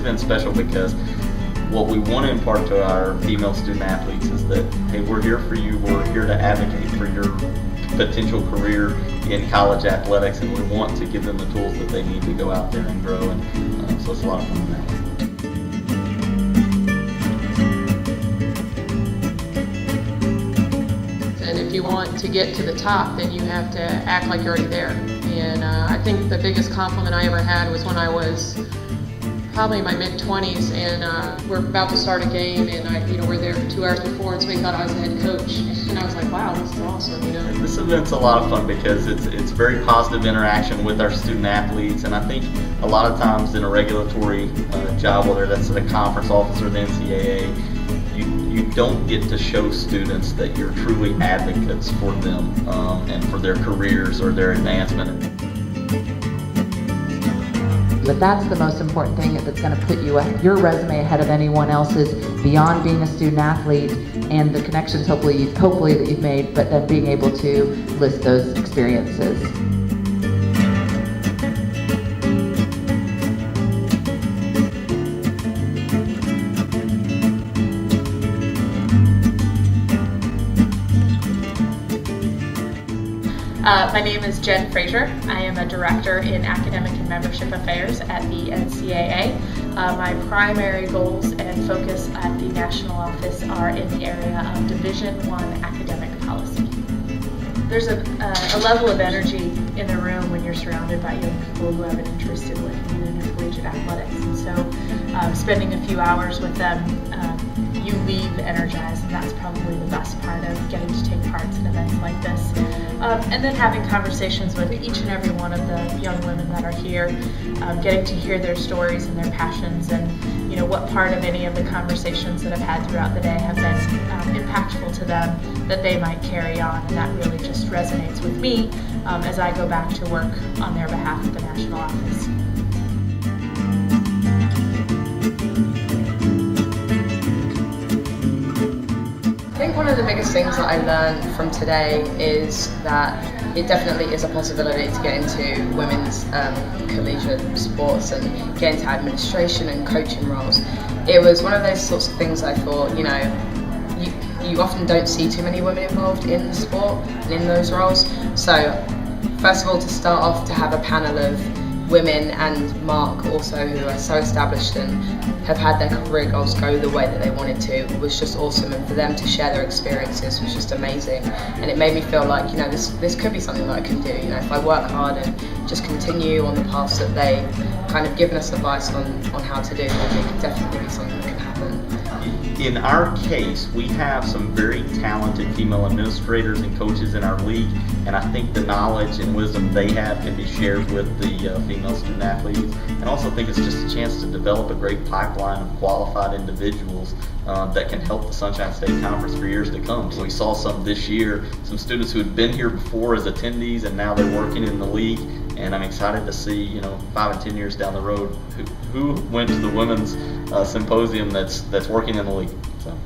been special because what we want to impart to our female student athletes is that, hey, we're here for you, we're here to advocate for your potential career in college athletics, and we want to give them the tools that they need to go out there and grow, and so it's a lot of fun in that way. And if you want to get to the top, then you have to act like you're already there. And I think the biggest compliment I ever had was when I was probably in my mid-20s, and we're about to start a game, and we're there 2 hours before, and somebody thought I was the head coach, and I was like, wow, this is awesome, This event's a lot of fun because it's very positive interaction with our student athletes, and I think a lot of times in a regulatory job, whether that's at a conference office or the NCAA, you don't get to show students that you're truly advocates for them and for their careers or their advancement. But that's the most important thing that's going to put your resume ahead of anyone else's, beyond being a student athlete and the connections hopefully that you've made, but then being able to list those experiences. My name is Jen Frazier. I am a director in academic and membership affairs at the NCAA. My primary goals and focus at the national office are in the area of Division I academic policy. There's a level of energy in the room when you're surrounded by young people who have an interest in working in intercollegiate athletics, and so spending a few hours with them, you leave energized, and that's probably the best part of getting to take part in events like this. And then having conversations with each and every one of the young women that are here, getting to hear their stories and their passions, and what part of any of the conversations that I've had throughout the day have been impactful to them that they might carry on, and that really just resonates with me as I go back to work on their behalf at the national office. I think one of the biggest things that I learned from today is that it definitely is a possibility to get into women's collegiate sports and get into administration and coaching roles. It was one of those sorts of things I thought, you often don't see too many women involved in the sport and in those roles. So first of all, to start off, to have a panel of women, and Mark also, who are so established and have had their career goals go the way that they wanted to, was just awesome, and for them to share their experiences was just amazing. And it made me feel like, this could be something that I can do. If I work hard and just continue on the paths that they kind of given us advice on how to do, then it could definitely be something that can happen. In our case, we have some very talented female administrators and coaches in our league, and I think the knowledge and wisdom they have can be shared with the female student athletes. And I also think it's just a chance to develop a great pipeline of qualified individuals that can help the Sunshine State Conference for years to come. So we saw some this year, some students who had been here before as attendees, and now they're working in the league. And I'm excited to see, 5 and 10 years down the road, who went to the women's symposium that's working in the league. So.